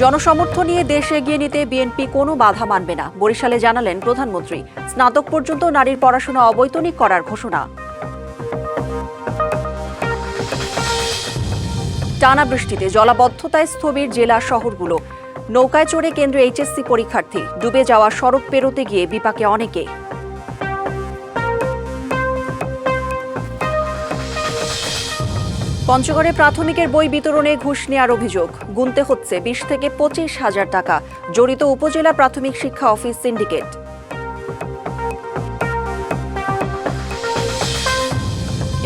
জনসমর্থন নিয়ে দেশ এগিয়ে নিতে বিএনপি কোনো বাধা মানবে না, বরিশালে জানালেন প্রধানমন্ত্রী। স্নাতক পর্যন্ত নারীর পড়াশোনা অবৈতনিক করার ঘোষণা। টানা বৃষ্টিতে জলাবদ্ধতায় স্থবির জেলা শহরগুলো। নৌকায় চড়ে কেন্দ্রে এইচএসসি পরীক্ষার্থী, ডুবে যাওয়া সড়ক পেরোতে গিয়ে বিপাকে অনেকে। পঞ্চগড়ে প্রাথমিকের বই বিতরণে ঘুষ নেওয়ার অভিযোগ, গুনতে হচ্ছে 20 থেকে 25,000 টাকা। জড়িত উপজেলা প্রাথমিক শিক্ষা অফিস সিন্ডিকেট।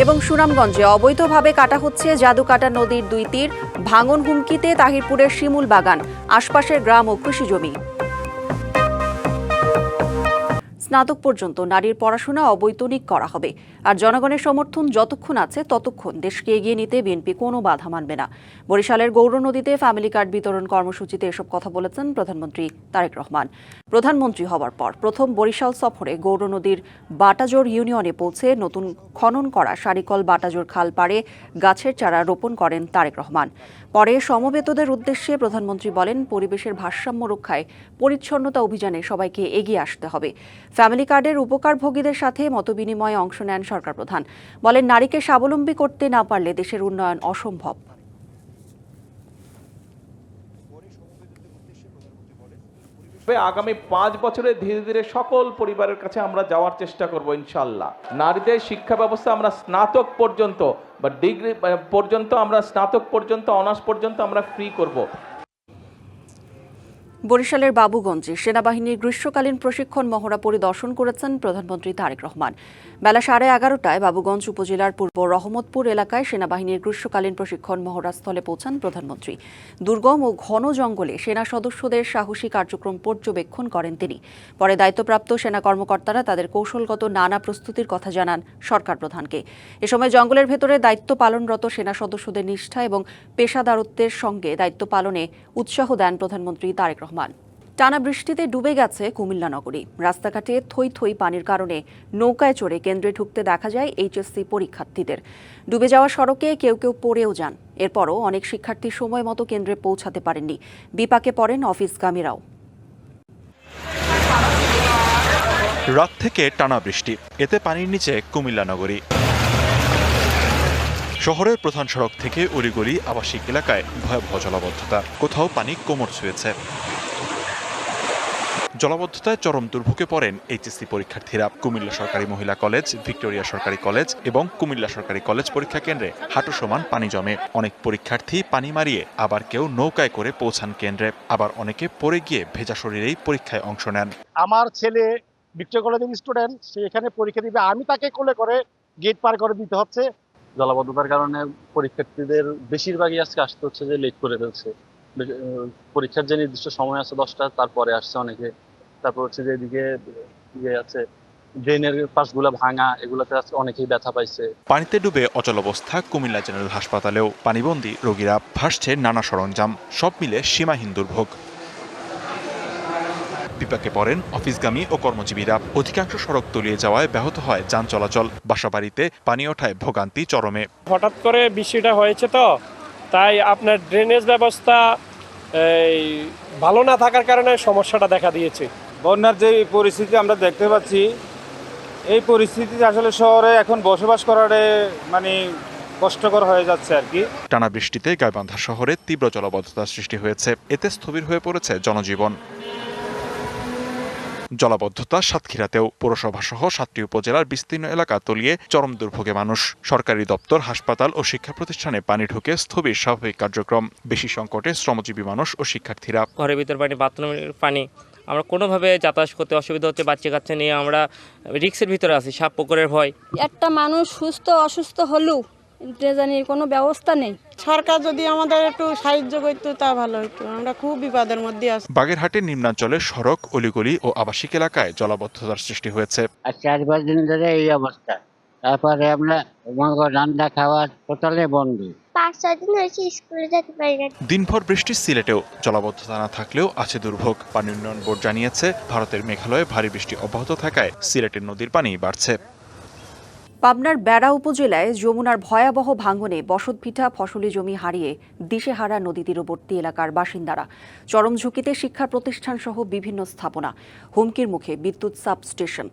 এবং সুনামগঞ্জে অবৈধভাবে কাটা হচ্ছে জাদুকাটা নদীর 2 তীর, ভাঙন হুমকিতে তাহিরপুরের শিমুল বাগান, আশপাশের গ্রাম ও কৃষি জমি। স্নাতক পর্যন্ত নারীর পড়াশোনা অবৈতনিক করা হবে, আর জনগণের সমর্থন যতক্ষণ আছে ততক্ষণ দেশকে এগিয়ে নিতে বিএনপি কোনো বাধা মানবে না। বরিশালের গৌরনদীতে ফ্যামিলি কার্ড বিতরণ কর্মসূচিতে এসব কথা বলেছেন প্রধানমন্ত্রী তারেক রহমান। প্রধানমন্ত্রী হওয়ার পর প্রথম বরিশাল সফরে গৌরনদীর বাটাজোর ইউনিয়নে পৌঁছে নতুন খনন করা সারিকল বাটাজোর খাল পাড়ে গাছের চারা রোপণ করেন তারেক রহমান। পরে সমবেতদের উদ্দেশ্যে প্রধানমন্ত্রী বলেন, পরিবেশের ভারসাম্য রক্ষায় পরিচ্ছন্নতা অভিযানে সবাইকে এগিয়ে আসতে হবে। ফ্যামিলি কার্ডের উপকারভোগীদের সাথে মতবিনিময়ে অংশ নেন সরকার প্রধান। বলেন, নারীকে স্বাবলম্বী করতে না পারলে দেশের উন্নয়ন অসম্ভব। আগামী 5 বছরে ধীরে ধীরে সকল পরিবারের কাছে আমরা যাওয়ার চেষ্টা করব ইনশাআল্লাহ। নারীদের শিক্ষা ব্যবস্থা আমরা স্নাতক পর্যন্ত বা ডিগ্রি পর্যন্ত, আমরা স্নাতক পর্যন্ত, অনার্স পর্যন্ত আমরা ফ্রি করব। বরিশালের বাবুগঞ্জে সেনাবাহিনীর গ্রীষ্মকালীন প্রশিক্ষণ মহড়া পরিদর্শন করেছেন প্রধানমন্ত্রী তারেক রহমান। বেলা 11:30টায় বাবুগঞ্জ উপজেলার পূর্ব রহমতপুর এলাকায় সেনাবাহিনীর গ্রীষ্মকালীন প্রশিক্ষণ মহড়াস্থলে পৌঁছান প্রধানমন্ত্রী। দুর্গম ও ঘন জঙ্গলে সেনা সদস্যদের সাহসী কার্যক্রম পর্যবেক্ষণ করেন তিনি। পরে দায়িত্বপ্রাপ্ত সেনা কর্মকর্তারা তাদের কৌশলগত নানা প্রস্তুতির কথা জানান সরকার প্রধানকে। এ সময় জঙ্গলের ভেতরে দায়িত্ব পালনরত সেনা সদস্যদের নিষ্ঠা এবং পেশাদারত্বের সঙ্গে দায়িত্ব পালনে উৎসাহ দেন প্রধানমন্ত্রী তারেক রহমান। টানা বৃষ্টিতে ডুবে গেছে কুমিল্লা নগরী। রাস্তাঘাটে থই থই পানির কারণে নৌকায় চড়ে কেন্দ্রে ঢুকতে দেখা যায় এইচএসসি পরীক্ষার্থীদের। ডুবে যাওয়া সড়কে কেউ কেউ পড়েও যান। এরপরও অনেক শিক্ষার্থী সময় মতো কেন্দ্রে পৌঁছাতে পারেননি। বিপাকে পড়েন অফিসগামীরাও। রাত থেকে টানা বৃষ্টি, এতে পানির নিচে কুমিল্লা নগরী। শহরের প্রধান সড়ক থেকে অলিগলি আবাসিক এলাকায় ভয়াবহ জলাবদ্ধতা, কোথাও পানি কোমর ছুঁয়েছে। জলাবদ্ধতায় চরম দুর্ভোগে পড়েন এইচএসসি পরীক্ষার্থীরা। কুমিল্লা সরকারি মহিলা কলেজ, ভিক্টোরিয়া সরকারি কলেজ এবং কুমিল্লা সরকারি কলেজ পরীক্ষা কেন্দ্রে হাঁটু সমান পানি জমে। অনেক পরীক্ষার্থী পানি মারিয়ে, আবার কেউ নৌকায় করে পৌঁছান কেন্দ্রে, আবার অনেকে পড়ে গিয়ে ভেজা শরীরেই পরীক্ষায় অংশ নেন। আমার ছেলে ভিক্টোরিয়া কলেজের স্টুডেন্ট, সে এখানে পরীক্ষা দিবে, আমি তাকে কোলে করে গেট পার করে দিতে হচ্ছে। জলাবদ্ধতার কারণে পরীক্ষার্থীদের বেশিরভাগই আজকে আসতে হচ্ছে যে লেট করে ফেলছে। পরীক্ষার যে নির্দিষ্ট সময় আছে 10টা, তারপরে আসছে অনেকে। তারপর হচ্ছে যে এদিকে আছে ড্রেনের পাশগুলা ভাঙা, এগুলাতে আজকে অনেকেই ব্যথা পাইছে। পানিতে ডুবে অচল অবস্থা কুমিল্লা জেনারেল হাসপাতালেও। পানিবন্দী রোগীরা, ভাসছে নানা সরঞ্জাম, সব মিলে সীমাহীন দুর্ভোগ। বিপাকে পড়েন অফিসগামী ও কর্মজীবীরা। অধিকাংশ সড়ক তলিয়ে যাওয়ায় ব্যাহত হয় যান চলাচল। বাসাবাড়িতে পানি ওঠায় ভোগান্তি চরমে। হঠাৎ করে বৃষ্টিটা হয়েছে, তো তাই আপনার ড্রেনেজ ব্যবস্থা ভালো না থাকার কারণে সমস্যাটা দেখা দিয়েছে। বন্যার যে পরিস্থিতি আমরা দেখতে পাচ্ছি, এই পরিস্থিতিতে আসলে শহরে এখন বসবাস করাটা মানে কষ্টকর হয়ে যাচ্ছে আর কি। টানা বৃষ্টিতে গাইবান্ধা শহরে তীব্র জলাবদ্ধতার সৃষ্টি হয়েছে, এতে স্থবির হয়ে পড়েছে জনজীবন। জলাবদ্ধতা সাতক্ষীরাতেও। পৌরসভা সহ 7টি উপজেলার বিস্তীর্ণ এলাকা তলিয়ে চরম দুর্ভোগে মানুষ। সরকারি দপ্তর, হাসপাতাল ও শিক্ষা প্রতিষ্ঠানে পানি ঢুকে স্থবির স্বাভাবিক কার্যক্রম। বেশি সংকটে শ্রমজীবী মানুষ ও শিক্ষার্থীরা। ঘরের ভিতর পানি, বাথরুমের পানি, আমরা কোনোভাবে যাতায়াত করতে অসুবিধা হচ্ছে। বাচ্চা কাচ্চা নিয়ে আমরা রিক্সের ভিতরে আছি, সাপ পুকুরের ভয়। একটা মানুষ সুস্থ অসুস্থ হলেও জানির কোনো ব্যবস্থা নেই। সরকার যদি আমাদের একটু সাহায্য করতো তা ভালো হতো, আমরা খুব বিপদের মধ্যে আছি। বাগেরহাটের নিম্নাঞ্চলের সড়ক, অলিগলি ও আবাসিক এলাকায় জলাবদ্ধতার সৃষ্টি হয়েছে। 4-5 দিন ধরে এই অবস্থা। তারপরে আমরা রান্না খাওয়া টোটালি বন্ধ। 5-6 দিন হয়েছে স্কুলে যেতে পারি না। দিনভর বৃষ্টি সিলেটেও। জলাবদ্ধতা না থাকলেও আছে দুর্ভোগ। পানি উন্নয়ন বোর্ড জানিয়েছে, ভারতের মেঘালয়ে ভারী বৃষ্টি অব্যাহত থাকায় সিলেটের নদীর পানি বাড়ছে। পাবনার বেড়া উপজেলায় যমুনার ভয়াবহ ভাঙনে বসতভিটা ফসলি জমি হারিয়ে দিশেহারা নদী তীরবর্তী এলাকার বাসিন্দারা। চরম ঝুঁকিতে শিক্ষা প্রতিষ্ঠান সহ বিভিন্ন স্থাপনা, হুমকির মুখে বিদ্যুৎ সাবস্টেশন।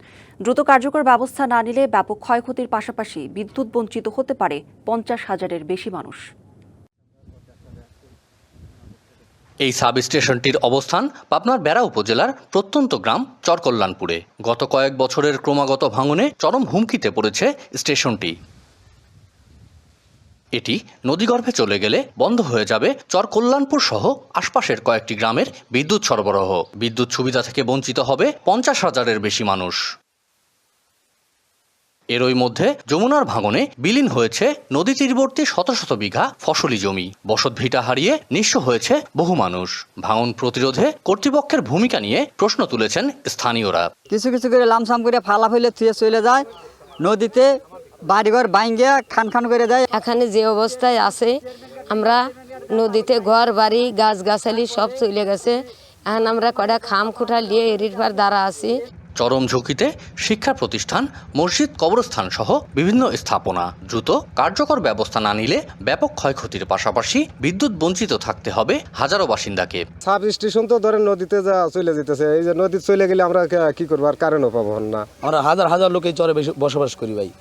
দ্রুত কার্যকর ব্যবস্থা না নিলে ব্যাপক ক্ষয়ক্ষতির পাশাপাশি বিদ্যুৎ বঞ্চিত হতে পারে 50,000-এর বেশি মানুষ। এই সাব স্টেশনটির অবস্থান পাবনার বেড়া উপজেলার প্রত্যন্ত গ্রাম চরকল্যাণপুরে। গত কয়েক বছরের ক্রমাগত ভাঙনে চরম হুমকিতে পড়েছে স্টেশনটি। এটি নদীগর্ভে চলে গেলে বন্ধ হয়ে যাবে চরকল্যাণপুর সহ আশপাশের কয়েকটি গ্রামের বিদ্যুৎ সরবরাহ। বিদ্যুৎ সুবিধা থেকে বঞ্চিত হবে 50,000-এর বেশি মানুষ। এরই মধ্যে যমুনার ভাঙনে বিলীন হয়েছে নদী তীরবর্তী শত শত বিঘা ফসলি জমি। বসতভিটা হারিয়ে নিঃস্ব হয়েছে বহু মানুষ। ভাঙন প্রতিরোধে কর্তৃপক্ষের ভূমিকা নিয়ে প্রশ্ন তুলেছেন স্থানীয়রা। কিছু কিছু করে লামসাম করে ফালা ফেলে থুয়ে চলে যায় নদীতে, বাড়িঘর ভাঙ্গিয়া খান খান করে যায়। এখানে যে অবস্থায় আছে, আমরা নদীতে ঘর বাড়ি গাছগাছালি সব চলে গেছে। এখন আমরা কটা খাম খুঁটা নিয়ে এরির পার দ্বারা আছি। চরম ঝুঁকিতে শিক্ষা প্রতিষ্ঠান, মসজিদ, কবরস্থান সহ বিভিন্ন স্থাপনা। দ্রুত কার্যকর ব্যবস্থা না নিলে ব্যাপক ক্ষয়ক্ষতির পাশাপাশি বিদ্যুৎ বঞ্চিত থাকতে হবে হাজারো বাসিন্দাকে। সাব স্টেশন তো ধরেন নদীতে যা চলে যেতেছে, এই যে নদী চলে গেলে আমরা কি করবো, আর কারেন্টও পাবো না। আমরা হাজার হাজার লোক এই চরে বসবাস করি ভাই,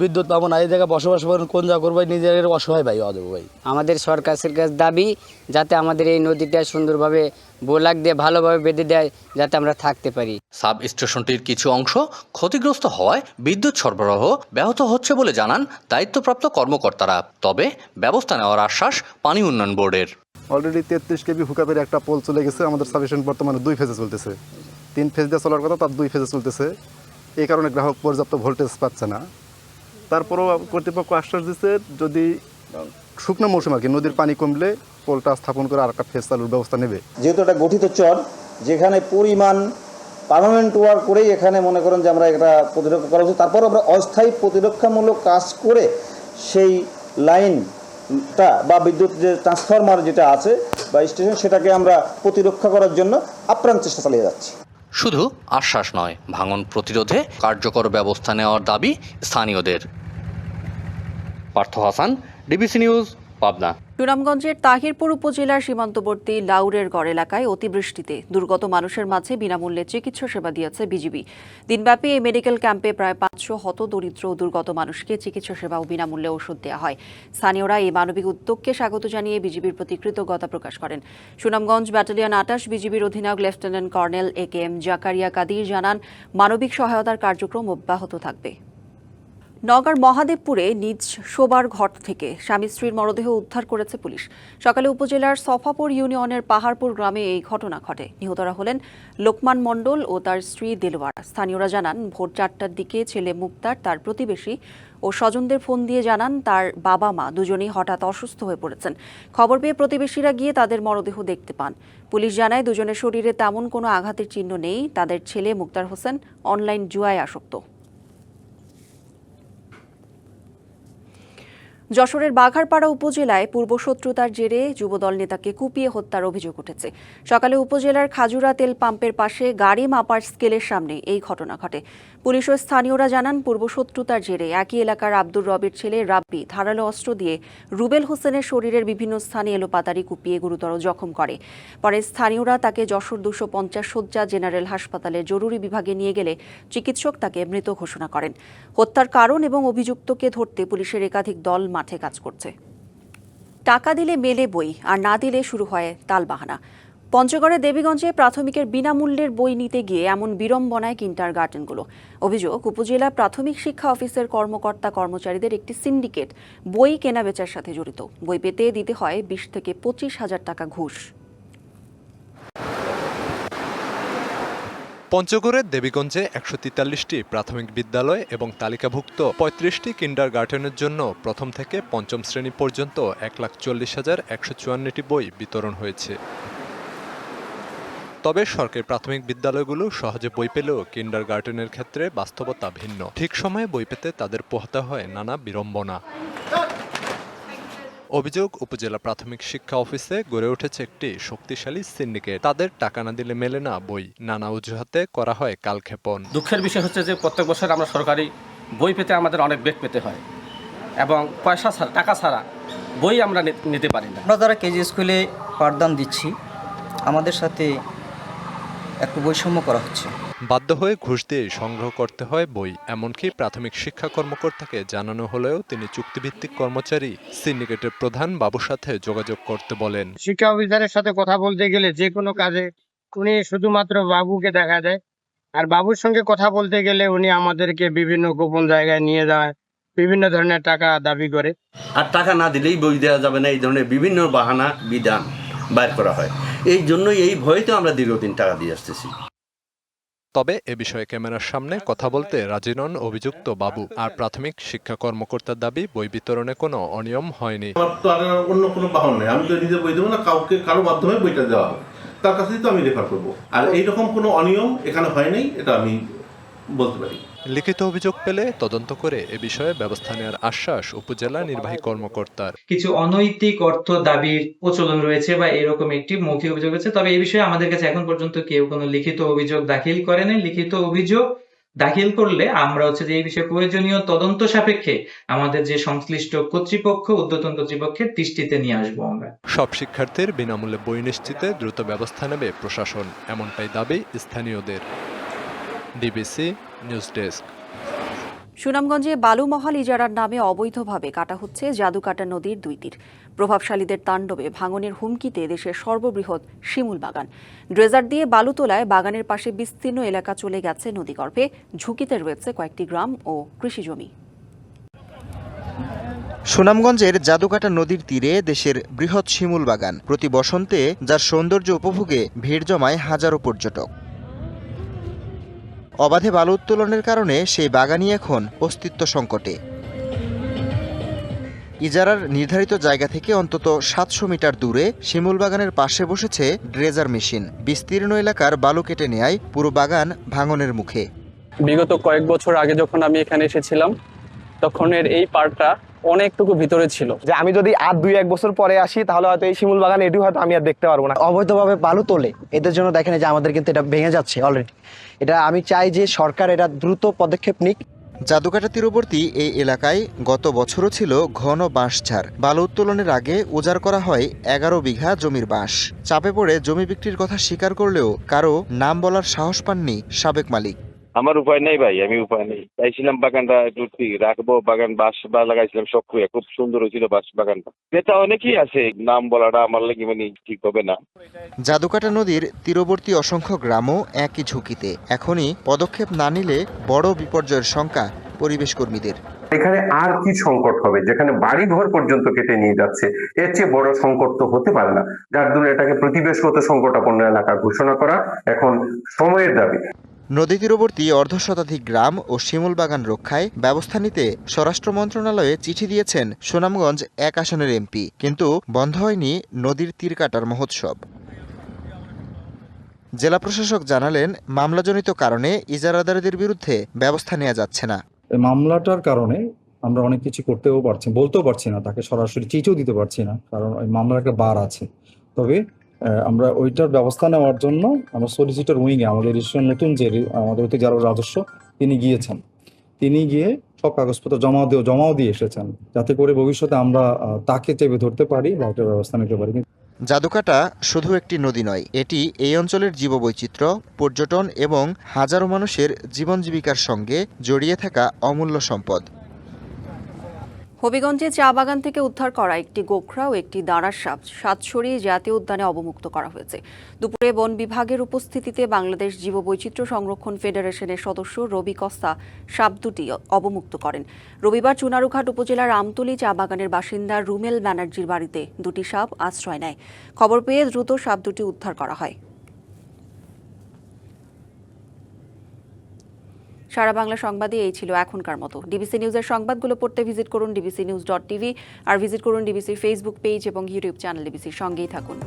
বিদ্যুৎ পাবো না। এই জায়গায় বসবাস করেন কোন যা করবো, নিজের অসহায় ভাই অদেব ভাই। আমাদের সরকারের কাছে দাবি যাতে আমাদের এই নদীটা সুন্দরভাবে বোলাক দিয়ে ভালোভাবে বেঁধে দেয়, যাতে আমরা থাকতে পারি। সাব স্টেশনটির কিছু অংশ ক্ষতিগ্রস্ত হওয়ায় বিদ্যুৎ সরবরাহ ব্যাহত হচ্ছে বলে জানান দায়িত্বপ্রাপ্ত কর্মকর্তারা। তবে ব্যবস্থা নেওয়ার আশ্বাস পানি উন্নয়ন বোর্ডের। অলরেডি 33 কেবি হুকাপের একটা পোল চলে গেছে। আমাদের সাবস্টেশন বর্তমানে 2 ফেজে চলতেছে। 3 ফেজ দিয়ে চলার কথা, তার 2 ফেজে চলতেছে। এই কারণে গ্রাহক পর্যাপ্ত ভোল্টেজ পাচ্ছে না। তারপরেও কর্তৃপক্ষ আশ্বাস দিচ্ছে যদি শুকনো মৌসুম আর কি নদীর পানি কমলে পোলটা স্থাপন করে আর একটা ফেজ চালুর ব্যবস্থা নেবে। যেহেতু একটা গঠিত চর, যেখানে পরিমাণ পার্মানেন্ট ওয়ার্ক করেই এখানে মনে করেন যে আমরা একটা প্রতিরক্ষা করা উচিত। তারপর আমরা অস্থায়ী প্রতিরক্ষামূলক কাজ করে সেই লাইনটা বা বিদ্যুৎ যে ট্রান্সফরমার যেটা আছে বা স্টেশন, সেটাকে আমরা প্রতিরক্ষা করার জন্য আপ্রাণ চেষ্টা চালিয়ে যাচ্ছি। শুধু আশ্বাস নয়, ভাঙন প্রতিরোধে কার্যকর ব্যবস্থা নেওয়ার দাবি স্থানীয়দের। Partha Hasan, DBC news, Pabna. সুনামগঞ্জের তাহিরপুর উপজেলার সীমান্তবর্তী লাউরের গড় এলাকায় অতিবৃষ্টিতে দুর্গত মানুষের মাঝে বিনামূল্যে চিকিৎসা সেবা দিয়েছে বিজিবি। দিনব্যাপী এই মেডিকেল ক্যাম্পে প্রায় 500 হতদরিদ্র ও দুর্গত মানুষকে চিকিৎসা সেবা ও বিনামূল্যে ওষুধ দেওয়া হয়। স্থানীয়রা এই মানবিক উদ্যোগকে স্বাগত জানিয়ে বিজিবির প্রতি কৃতজ্ঞতা প্রকাশ করেন। সুনামগঞ্জ ব্যাটালিয়ন 28 বিজিবির অধিনায়ক lieutenant colonel AKM Zakaria Kadir জানান, মানবিক সহায়তার কার্যক্রম অব্যাহত থাকবে। নওগাঁর মহাদেবপুরে নিজ শোবার ঘর থেকে স্বামী স্ত্রীর মরদেহ উদ্ধার করেছে পুলিশ। সকালে উপজেলার সফাপুর ইউনিয়নের পাহাড়পুর গ্রামে এই ঘটনা ঘটে। নিহতরা হলেন লোকমান মণ্ডল ও তার স্ত্রী দেলোয়ার। স্থানীয়রা জানান, ভোর 4টার দিকে ছেলে মুক্তার তার প্রতিবেশী ও স্বজনদের ফোন দিয়ে জানান তার বাবা মা দুজনেই হঠাৎ অসুস্থ হয়ে পড়েছেন। খবর পেয়ে প্রতিবেশীরা গিয়ে তাদের মরদেহ দেখতে পান। পুলিশ জানায়, দুজনের শরীরে তেমন কোনো আঘাতের চিহ্ন নেই। তাদের ছেলে মুক্তার হোসেন অনলাইন জুয়ায় আসক্ত। যশোরের বাঘারপাড়া উপজেলায় পূর্বশত্রুতার জেরে যুবদল নেতাকে কুপিয়ে হত্যার অভিযোগ উঠেছে। সকালে উপজেলার খাজুরা তেল পাম্পের পাশে গাড়ি মাপার স্কেলের সামনে এই ঘটনা ঘটে। পুলিশ ও স্থানীয়রা জানান, পূর্বশত্রুতার জেরে একই এলাকার আব্দুর রবের ছেলে রাব্বি ধারালো অস্ত্র দিয়ে রুবেল হোসেনের শরীরের বিভিন্ন স্থানে এলোপাতাড়ি কুপিয়ে গুরুতর জখম করে। পরে স্থানীয়রা তাকে যশোর 250 শয্যা জেনারেল হাসপাতালের জরুরি বিভাগে নিয়ে গেলে চিকিৎসক তাকে মৃত ঘোষণা করেন। হত্যার কারণ এবং অভিযুক্তকে ধরতে পুলিশের একাধিক দল মাঠে কাজ করছে। টাকা দিলে মেলে বই, আর না দিলে শুরু হয় তালবাহানা। পঞ্চগড়ের দেবীগঞ্জে প্রাথমিকের বিনামূল্যের বই নিতে গিয়ে এমন বিড়ম্বনায় কিন্ডারগার্টেনগুলো। অভিযোগ, উপজেলা প্রাথমিক শিক্ষা অফিসের কর্মকর্তা কর্মচারীদের একটি সিন্ডিকেট বই কেনাবেচার সাথে জড়িত। বই পেতে দিতে হয় 20 থেকে 25,000 টাকা ঘুষ। পঞ্চগড়ের দেবীগঞ্জে 143টি প্রাথমিক বিদ্যালয় এবং তালিকাভুক্ত 35টি কিন্ডারগার্টেনের জন্য প্রথম থেকে পঞ্চম শ্রেণী পর্যন্ত 1,40,154টি বই বিতরণ হয়েছে। তবে সরকারি প্রাথমিক বিদ্যালয়গুলো সহজে বই পেলেও কিন্ডারগার্টেনের ক্ষেত্রে বাস্তবতা ভিন্ন। ঠিক সময়ে বই পেতে তাদের পোহাতে হয় নানা বিড়ম্বনা। অভিযোগ, উপজেলা প্রাথমিক শিক্ষা অফিসে গড়ে উঠেছে একটি শক্তিশালী সিন্ডিকেট। তাদের টাকা না দিলে মেলে না বই। নানা অজুহাতে করা হয় কালক্ষেপণ। দুঃখের বিষয় হচ্ছে যে প্রত্যেক বছর আমরা সরকারি বই পেতে আমাদের অনেক বেগ পেতে হয় এবং পয়সা ছাড়া টাকা ছাড়া বই আমরা নিতে পারি না। আমরা যারা কেজি স্কুলে পাঠদান দিচ্ছি আমাদের সাথে একটু বৈষম্য করা হচ্ছে। বাধ্য হয়ে ঘুষ দিয়ে সংগ্রহ করতে হয় বই, এমনকি প্রাথমিক শিক্ষা কর্মকর্তাকে জানানো হলেও তিনি চুক্তিভিত্তিক কর্মচারী সিন্ডিকেটের প্রধান বাবুর সাথে যোগাযোগ করতে বলেন। শিক্ষা অফিসারের সাথে কথা বলতে গেলে যে কোনো কাজে উনি শুধুমাত্র বাবুকে দেখা দেয়, আর বাবুর সঙ্গে কথা বলতে গেলে উনি আমাদেরকে বিভিন্ন গোপন জায়গায় নিয়ে যায়, বিভিন্ন ধরনের টাকা দাবি করে। আর টাকা না দিলেই বই দেওয়া যাবে না, এই ধরনের বিভিন্ন বাহানা বিধান বাইর করা হয়। এই জন্যই এই ভয়ে তো আমরা দীর্ঘদিন টাকা দিয়ে আসতেছি। তবে এ বিষয়ে ক্যামেরার সামনে কথা বলতে রাজি নন অভিযুক্ত বাবু। আর প্রাথমিক শিক্ষা কর্মকর্তার দাবি বই বিতরণে কোনো অনিয়ম হয়নি। আমার তো আর অন্য কোনো বাহন নেই, আমি তো নিজে বই দেবো না, কারো মাধ্যমে বইটা দেওয়া হবে, তার কাছেই তো আমি রেফার করবো। আর এইরকম কোনো অনিয়ম এখানে হয় নাই, এটা আমি বলতে পারি। লিখিত অভিযোগ পেলে তদন্ত করে এ বিষয়ে ব্যবস্থা নেওয়ার আশ্বাস উপজেলা নির্বাহী কর্মকর্তার। কিছু অনৈতিক অর্থ দাবির প্রচলন রয়েছে বা এরকম একটি মৌখিক অভিযোগ আছে, তবে এই বিষয়ে আমাদের কাছে এখন পর্যন্ত কেউ কোনো লিখিত অভিযোগ দাখিল করেনি। লিখিত অভিযোগ দাখিল করলে আমরা যে এই বিষয়ে প্রয়োজনীয় তদন্ত সাপেক্ষে আমাদের যে সংশ্লিষ্ট কর্তৃপক্ষ, ঊর্ধ্বতন কর্তৃপক্ষের দৃষ্টিতে নিয়ে আসবো আমরা। সব শিক্ষার্থীর বিনামূল্যে বই নিশ্চিতে দ্রুত ব্যবস্থা নেবে প্রশাসন, এমনটাই দাবি স্থানীয়দের। DBC news desk. সুনামগঞ্জে বালুমহাল ইজারার নামে অবৈধভাবে কাটা হচ্ছে জাদুকাটা নদীর দুই তীর। প্রভাবশালীদের তাণ্ডবে ভাঙনের হুমকিতে দেশের সর্ববৃহৎ শিমুল বাগান। ড্রেজার দিয়ে বালু তোলায় বাগানের পাশে বিস্তীর্ণ এলাকা চলে গেছে নদীগর্ভে। ঝুঁকিতে রয়েছে কয়েকটি গ্রাম ও কৃষিজমি। সুনামগঞ্জের জাদুকাটা নদীর তীরে দেশের বৃহৎ শিমুল বাগান। প্রতি বসন্তে যার সৌন্দর্য উপভোগে ভিড় জমায় হাজারো পর্যটক। অবাধে বালু উত্তোলনের কারণে সেই বাগানই এখন অস্তিত্ব সংকটে। ইজারার নির্ধারিত জায়গা থেকে অন্তত ৭০০ মিটার দূরে শিমুল বাগানের পাশে বসেছে ড্রেজার মেশিন। বিস্তীর্ণ এলাকার বালু কেটে নেয় পুরো বাগান ভাঙনের মুখে। বিগত কয়েক বছর আগে যখন আমি এখানে এসেছিলাম তখনের এই পার্কটা অনেকটুকু ভিতরে ছিল, যে আমি যদি আর 2-1 বছর পরে আসি তাহলে হয়তো এই শিমুল বাগান এটি হয়তো আমি আর দেখতে পারবো না। অবৈধভাবে বালু তোলে, এদের জন্য দেখেন যে আমাদের কিন্তু এটা ভেঙে যাচ্ছে অলরেডি। এটা আমি চাই যে সরকার এটা দ্রুত পদক্ষেপ নিক। জাদুকাটা তীরবর্তী এই এলাকায় গত বছরও ছিল ঘন বাঁশঝাড়। বালু উত্তোলনের আগে উজাড় করা হয় 11 বিঘা জমির বাঁশ। চাপে পড়ে জমি বিক্রির কথা স্বীকার করলেও কারো নাম বলার সাহস পাননি সাবেক মালিক। আমার উপায় নেই ভাই, আমি উপায় নেই, চাইছিলাম বাগানটা একটু রাখবো, বাগান বাঁশ লাগাইছিলাম সব খুব সুন্দর হয়েছিল বাঁশ বাগানটা। নেতা অনেকেই আছে, নাম বলাটা আমার লাগে মানে ঠিক হবে না। জাদুকাটা নদীর তীরবর্তী অসংখ্য গ্রামও একই ঝুঁকিতে। এখনই পদক্ষেপ না নিলে বড় বিপর্যয়ের শঙ্কা পরিবেশ কর্মীদের। এখানে আর কি সংকট হবে, যেখানে বাড়ি ঘর পর্যন্ত কেটে নিয়ে যাচ্ছে, এর চেয়ে বড় সংকট তো হতে পারে না। যার জন্য এটাকে প্রতিবেশগত সংকটাপন্ন এলাকা ঘোষণা করা এখন সময়ের দাবি। নদী তীরবর্তী অর্ধশতাধিক গ্রাম ও শিমুল বাগান রক্ষায় ব্যবস্থা নিতে স্বরাষ্ট্র মন্ত্রণালয়ে চিঠি দিয়েছেন সুনামগঞ্জ 1 আসনের এমপি, কিন্তু বন্ধ হয়নি নদীর তীর কাটার মহোৎসব। জেলা প্রশাসক জানালেন, মামলাজনিত কারণে ইজারাদারদের বিরুদ্ধে ব্যবস্থা নেওয়া যাচ্ছে না। মামলাটার কারণে আমরা অনেক কিছু করতেও পারছি, বলতেও পারছি না, তাকে সরাসরি চিঠিও দিতে পারছি না, কারণ ওই মামলার একটা বার আছে। তবে আমরা ওইটার ব্যবস্থা নেওয়ার জন্য আমরা সলিসিটর উইংয়ে আমাদের নতুন যে আমাদের যারা রাজস্ব তিনি গিয়েছেন, তিনি গিয়ে সব কাগজপত্র জমাও দিয়ে এসেছেন, যাতে করে ভবিষ্যতে আমরা তাকে চেপে ধরতে পারি বা একটা ব্যবস্থা নিতে পারি। জাদুকাটা শুধু একটি নদী নয়, এটি এই অঞ্চলের জীববৈচিত্র্য, পর্যটন এবং হাজারো মানুষের জীবন জীবিকার সঙ্গে জড়িয়ে থাকা অমূল্য সম্পদ। হবিগঞ্জে চা বাগান থেকে উদ্ধার করা একটি গোখরা ও একটি দাঁড়ার সাপ সাতছড়ি জাতীয় উদ্যানে অবমুক্ত করা হয়েছে। দুপুরে বন বিভাগের উপস্থিতিতে বাংলাদেশ জীববৈচিত্র্য সংরক্ষণ ফেডারেশনের সদস্য রবি কস্তা সাপ দুটি অবমুক্ত করেন। রবিবার চুনারুঘাট উপজেলার আমতলী চা বাগানের বাসিন্দা রুমেল ব্যানার্জির বাড়িতে দুটি সাপ আশ্রয় নেয়। খবর পেয়ে দ্রুত সাপ দুটি উদ্ধার করা হয়। সারা বাংলা সংবাদে এই ছিল এখনকার মতো। ডিবিসি নিউজের সংবাদগুলো পড়তে ভিজিট করুন dbcnews.tv আর ভিজিট করুন ডিবিসির ফেসবুক পেজ এবং ইউটিউব চ্যানেল। ডিবিসির সঙ্গেই থাকুন।